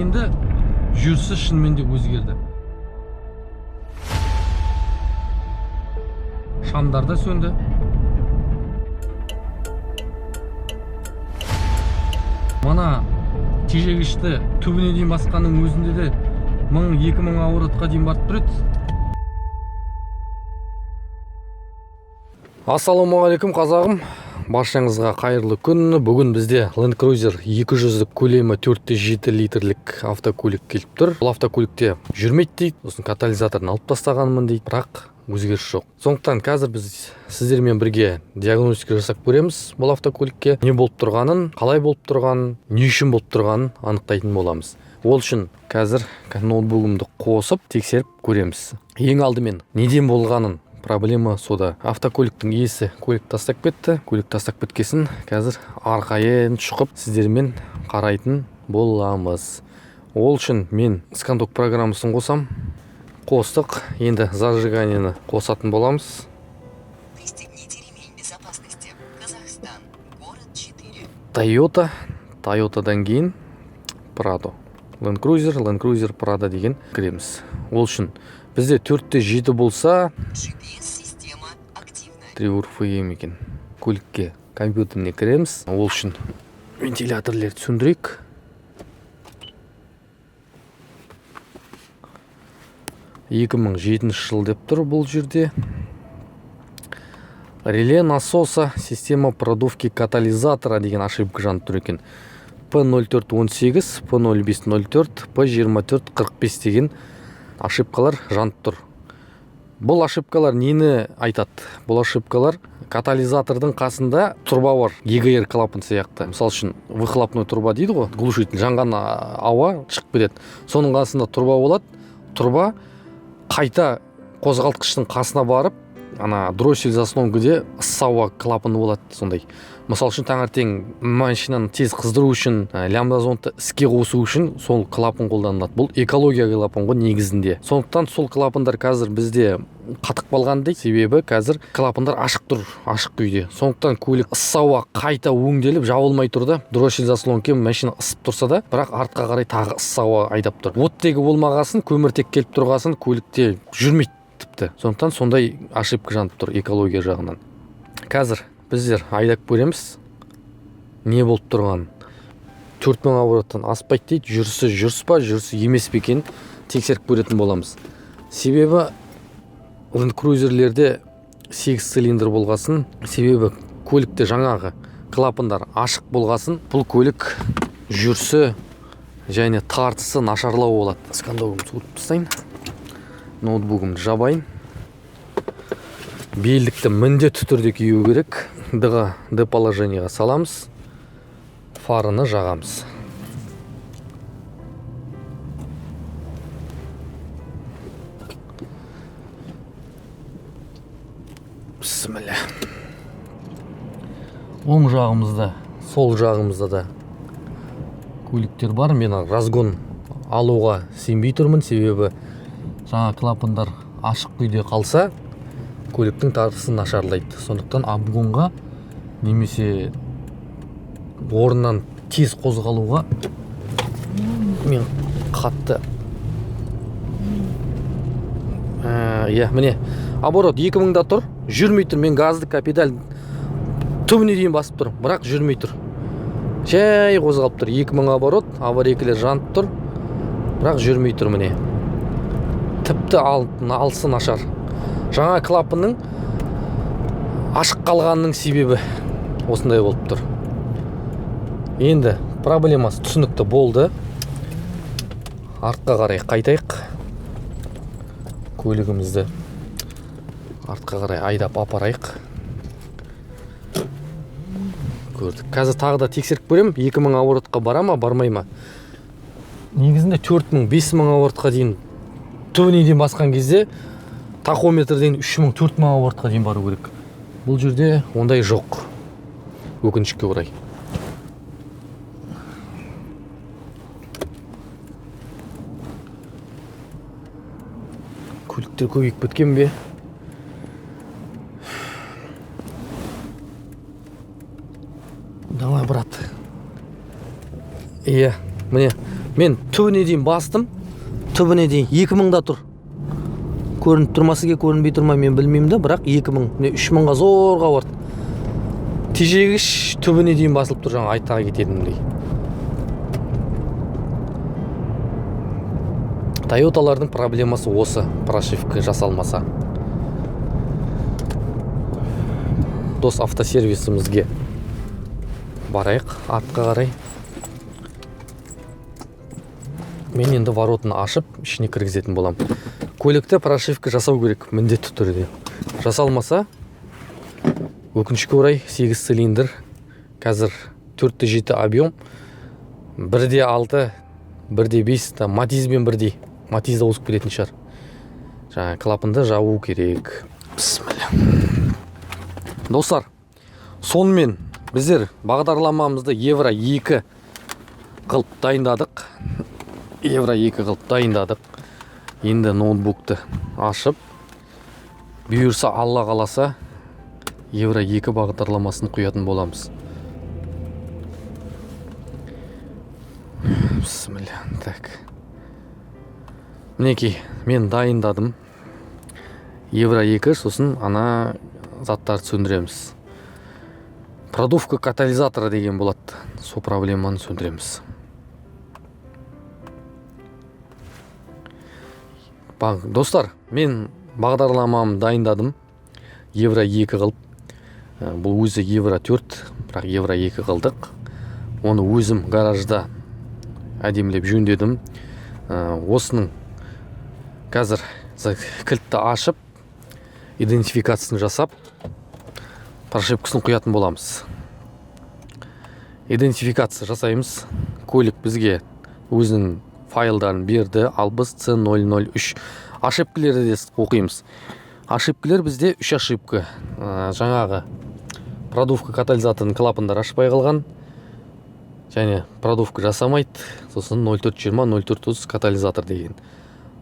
енді жүрісі шынымен де өзгерді. Шамдар да сөнді. Мана тежегішті түбіне дейін басқанның өзінде де 1000-2000 оборотқа дейін барып тұрады. Ассалаумағалейкум қазағым. Баршаңызға қайырлы күн. Бүгін бізде Land Cruiser 200 көлемі 4,7 литрлік автокөлік келіп тұр. Бұл автокөлікте жүрмейді дейді. Сосын катализаторын алып тастағанмын дейді. Бірақ өзгеріс жоқ. Сондықтан қазір біз сіздермен бірге диагностика жасап көреміз бұл автокөлікке. Не болып тұрғанын, қалай болып тұрғанын, не үшін болып тұрғанын анықтайтын боламыз. Ол үшін қазір ноутбугымды қосып тексеріп көреміз. Ең алдымен неден болғанын, проблема сода. Автокөліктің иесі көлік тастап кетті. Көлік тастап кеткесін қазір арқайын шұқып сіздермен қарайтын боламыз. Ол үшін мен скандок программасын қосам. Қостық. Енді зажиганияны қосатын боламыз. Пристегните ремень безопасности. Казахстан. Город 4. Тойотадан кейін Pradо. Land Cruiser Prado деген кіреміз. Ол үшін бізде 4,7 болса GPS-система активна. Триурфы екен. Көлікке компьютеріне кіреміз. Ол үшін вентиляторлерді сөндірейік. Екі 2007 жыл деп тұр бұл жерде. Реле насоса система продувки катализатора деген ошибка жанып тұр екен. P0418, P0504, P2445 деген ошибкалар жанып тұр. Бұл ошибкалар нені айтады? Бұл ошибкалар катализатордың қасында труба бар, EGR клапан сияқты. Мысал үшін выхлопной труба дейді ғой, глушитель жанған ауа шығып кетеді. Соның қасында труба болады. Труба қайта қозғалтқыштың қасына барып, дроссель заслонкіде ыссы ауа клапаны болады сондай. Мысал үшін таңертең машинаны тез қыздыру үшін, лямбда-зондты іске қосу үшін сол клапан қолданылады. Бұл экология клапан ғой негізінде. Сондықтан сол клапандар қазір бізде қатып қалған дейді. Себебі қазір клапандар ашық тұр, ашық күйде. Сондықтан көлік ыссы ауа қайта өңделіп жабылмай тұрды. Дроссель заслонке машина ысып тұрса да, бірақ артқа қарай тағы ыссы ауа айдап тұр. Оттегі болмағасын, көміртек келіп тұрғасын көлікте жүрмейді тіпті. Сондықтан сондай ошибка жанып тұр экология жағынан. Қазір біздер айдап көреміз не болып тұрған. 4000 обороттан аспайды дейді. Жүрісі жүріс па, жүрісі емес пе екенін тексеріп көретін боламыз. Себебі Land Cruiser'лерде 8 цилиндр болғасын, себебі көлікте жаңағы клапандар ашық болғасын, бұл көлік жүрісі және тартысы нашарлау болады. Скандогымды суытып тастайын. Ноутбугымды жабайын. Белдікті міндетті түрде кию керек. Д положенияға саламыз. Фарыны жағамыз. Бісміллә. Оң жағымызда, сол жағымызда да көліктер бар. Мен разгон алуға сенбей тұрмын, себебі жаңа клапандар ашық күйде қалса көліктің тартысы нашарлайды. Сондықтан обгонға немесе орнынан тез қозғалуға мен қатты міне оборот 2000-да тұр, жүрмей тұр. Мен газды педаль түбіне дейін басып тұр, бірақ жүрмей тұр. Жай қозғалып тұр. 2000 оборот, аварийкілер жанып тұр, бірақ жүрмей тұр. Міне тіпті алысы нашар. Жаңа клапанның ашық қалғанның себебі осындай болып тұр. Енді проблемасы түсінікті болды. Артқа қарай қайтайық. Көлігімізді артқа қарай айдап апарайық. Көрдік. Қазір тағы да тексеріп көрем. 2000 оборотқа бара ма, бармай ма? Негізінде 4000-5000 оборотқа дейін түбіне дейін басқан кезде тахометрден 3000-4000 оборотқа дейін бару керек. Бұл жерде ондай жоқ. Өкінішке орай. Көліктер көбейіп кеткен бе? Давай, брат. Міне Мен түбіне дейін бастым. Түбіне дейін 2000-да тұр. Көрініп тұрмасы ке көрінбей тұрма мен білмеймін да, бірақ 2000, міне 3000-ға зорға барды. Тежегіш түбіне дейін басылып тұр, жаңа айтаға кететіндей. Тойоталардың проблемасы осы, прошивка жасалмаса. Дос автосервисімізге барайық, артқа қарай. Мен енді воротын ашып, ішіне кіргізетін болам. Көлікті прошивка жасау керек, міндетті түрде. Жасалмаса, өкінішке орай 8 цилиндр, қазір 4-7 объем, 1-6, 1-5, матизбен бірдей. Матизда ауысып кететін шығар. Жаңа клапанды жабу керек. Бісміллә. Достар, сонымен біздер бағдарламамызды Евро 2 қылып дайындадық. Енді ноутбукты ашып, бұйырса Алла қаласа Евро 2 бағдарламасын құятын боламыз. Бісміллә. Так. Мінекей, мен дайындадым. Евро 2, сосын ана заттарды сөндіреміз. Продувка катализатора деген болады. Со проблеманы сөндіреміз. Достар, мен бағдарламамды дайындадым. Евро 2 қылып. Бұл өзі Евро 4, бірақ Евро 2 қылдық. Оны өзім гаражда әдемілеп жөндедім. Осының қазір кілтті ашып, идентификациясын жасап, прошивкасын құятын боламыз. Идентификация жасаймыз. Көлік бізге өзінің файлдарын берді. Албыз C003. Ошибкілерді де оқимыз. Ошибкілер бізде 3 ошибка. Жаңағы продувка катализаторының клапандар ашпай қалған. Және продувка жасамайды. Сосын 0420, 0430 катализатор деген.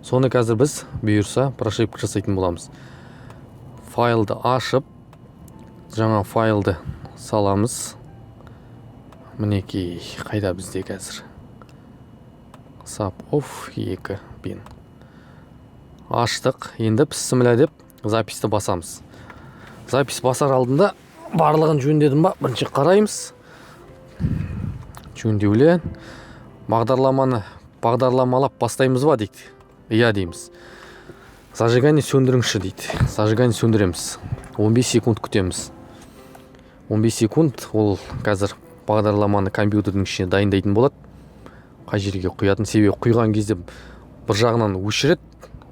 Соны қазір біз бұйырса прошивка жасайтын боламыз. Файлды ашып, жаңа файлды саламыз. Мінекей, қайда бізде қазір? SAP OFF 2 бен. Аштық. Енді бісміллә деп записті басамыз. Запис басар алдында барлығын жөндедім ба? Бірінші қараймыз. Жөндеулі. Бағдарламалап бастаймыз ба дейді. Иә дейміз. Зажигание сөндіріңші дейді. Зажигание сөндіреміз. 15 секунд күтеміз. 15 секунд ол қазір бағдарламаны компьютердің ішіне дайындайтын болады. Қай жерге құятын, себебі құйған кезде бір жағынан өшіреді,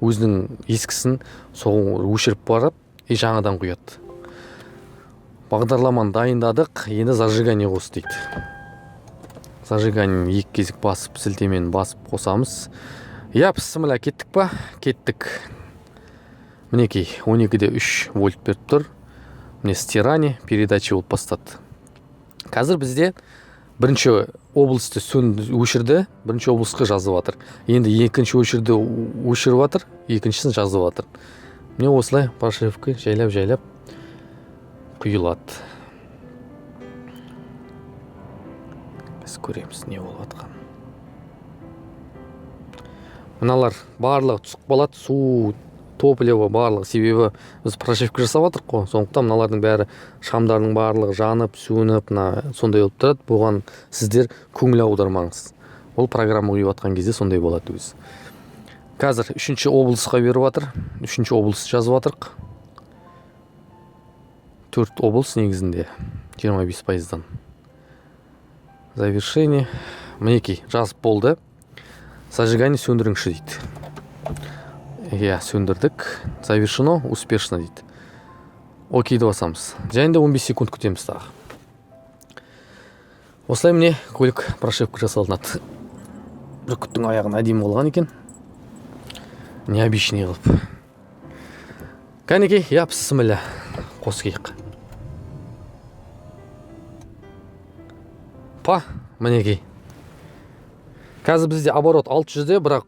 өзінің ескісін соған өшіріп барып, жаңадан құяды. Бағдарламаны дайындадық, енді зажигание қос дейді. Зажигание 2 кезік басып, сілтемен басып қосамыз. Я, бісміллә, кеттік па? Кеттік. Мінекей, 12-де 3 вольт беріп тұр. Міне стирание, передача болып бастады. Қазір бізде бірінші облысты өшірді, бірінші облысқа жазып жатыр. Енді екінші өшірді өшіріп жатыр, екіншісін жазып жатыр. Міне осылай прошивка жайлап құйылады. Біз көреміз не болып жатқан. Мыналар барлығы түсіп қалады, су, топливо барлығы, себебі біз прошивка жасап жатырық қой. Сондықтан мыналардың бәрі шамдардың барлығы жанып, сөніп, сондай болып тұрады. Бұған сіздер көңіл аудармаңыз. Ол программа құйып жатқан кезде сондай болады өзі. Қазір 3-ші облысқа беріп жатыр. 3-ші облыс жазып жатырық. 4 облыс негізінде 25%-дан. Завершение. Мінекей, жазып болды. Зажигание сөндіріңші дейді. Иә, сөндірдік. Завершено, успешно дейді. Окейді басамыз. Және де 15 секунд күтеміз тағы. Осылай міне көлік прошивка жасалынады. Бүркіттің аяғын әдемі болған екен. Необычный қылып. Кәнекей, я, бісміллә, қосқиық. Па, мінекей. Қазір бізде оборот 600-де, бірақ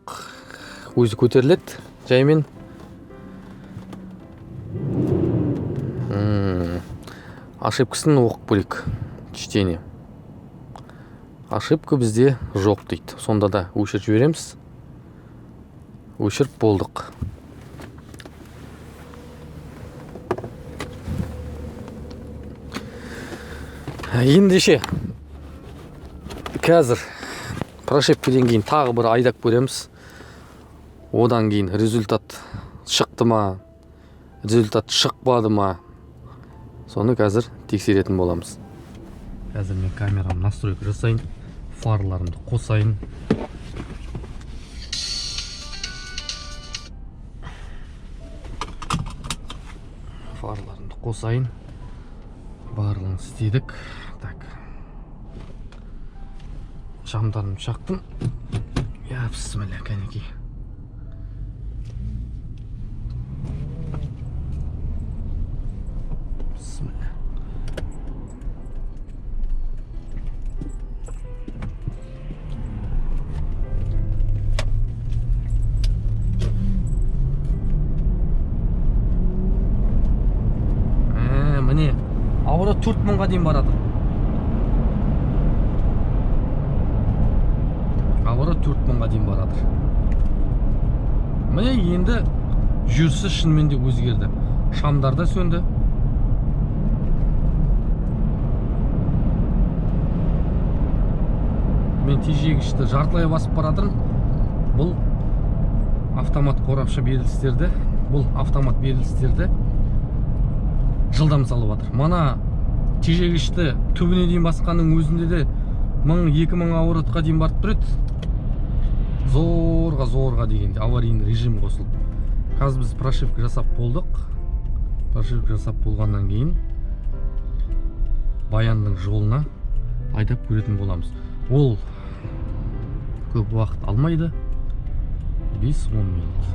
өзі көтеріледі. Жаймен. Ошибкасын оқып бөлек. Чтение. ошибка бізде жоқ дейді. Сонда да өшіріп жібереміз. Өшіріп болдық. Ендеше қазір прошивкіден кейін тағы бір айдап көреміз. Одан кейін результат шықты ма, результат шықпады ма, соны қазір тексеретін боламыз. Қазір мен камерамды настройка жасайын, фарларымды қосайын. Фарларымды қосайын. Барлығын істедік. Так. Шамдарымды шақтым. Я, бісміллә, кәнекей. Бісміллә. Міне, ауыры 4000-ға дейін барады. Ауыры 4000-ға дейін барады. Міне енді жүрісі шынымен де өзгерді. Шамдар да сөнді. Мен тежегішті жартылай басып барадым. Бұл автомат қорапша берілістерді. Бұл автомат берілістерді жылдам салып жатыр. Мана тежегішті түбіне дейін басқанның өзінде де 1000-2000 оборотқа дейін барып тұрады. Зорға дегенде аварийный режим қосылып. Қазір біз прошивка жасап болдық. Прошивка жасап болғаннан кейін баянның жолына айдап көретін боламыз. Ол көп уақыт алмайды. 5-10 минут.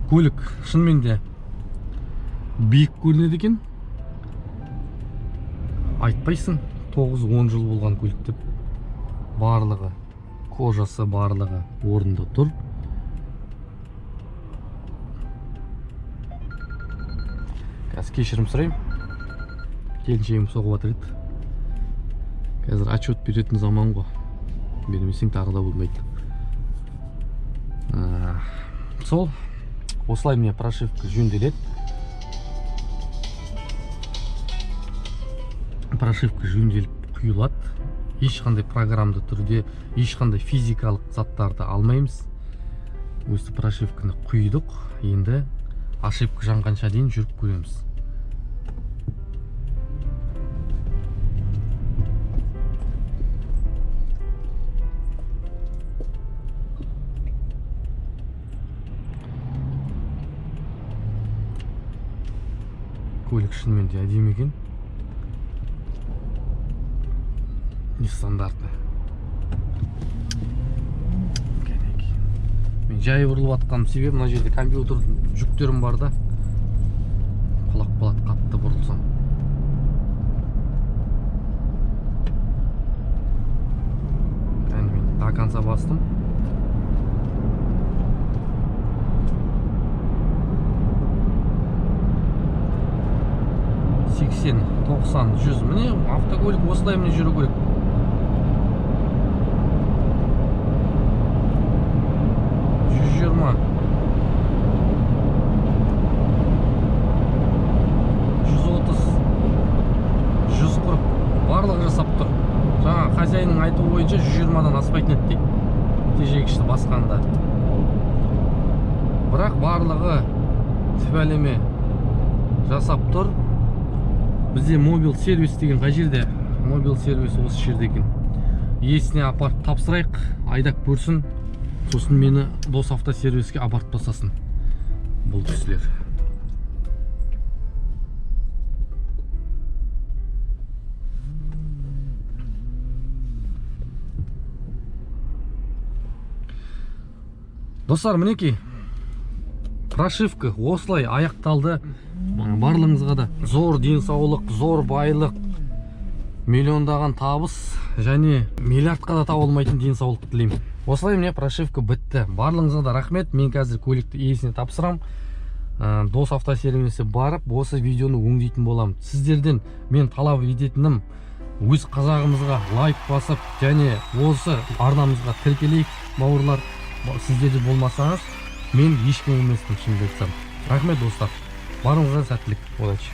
Көлік шынымен де биік көрінеді екен. Айтпайсың, 9-10 жыл болған көлік деп. Барлығы, кожасы барлығы орында тұр. Қазір кешірім сұрайым. Келіншегім соғып жатыр еді. Қазір отчет беретін заман ғой. Бермесең тағы да болмайды. Сол. Осылай мне прошивка жөнделеді. Прошивка жөнделіп құйылады. Ешқандай программды түрде, ешқандай физикалық заттарды алмаймыз. Осы прошивканы құйдық. Енді ошибка жанғанша дейін жүріп көреміз. Көлік шынымен де әдемі екен. Нестандартный. Мен жай бұрылып атқаным себебі мына жерде компьютер жүктерім бар да. Құлап қалады қатты бұрылсам. Мен до конца бастым. Сексен, 90, 100. Міне автокөлік осылай міне жүру керек. Барлығы жасап тұр. Жаңа хозяинның айтуы бойынша 120-дан аспайтын еді дейді. Тежегішті басқанда. Бірақ барлығы тіпәлеме жасап тұр. Бізде мобил сервис деген қай жерде? Мобил сервис осы жерде екен. Иесіне апарып тапсырайық, айдап көрсін. Сосын мені дос автосервиске апарып тастасын. Бұл кісілер. Достар, мінекей прошивка осылай аяқталды. Барлығыңызға да зор денсаулық, зор байлық, миллиондаған табыс және миллиардқа да таба алмайтын денсаулық тілеймін. Осылай міне прошивка бітті. Барлығыңызға да рахмет. Мен қазір көлікті иесіне тапсырам. Дос автосервисі барып, осы видеоны өңдейтін болам. Сіздерден мен талап ететінім, өз қазағымызға лайк басып, және осы арнамызға тіркелейік, бауырлар. Сіздерде болмасаңыз, мен ешкім емеспін, шынымды айтсам. Рахмет достар. Барыңызға сәттілік. Удачи.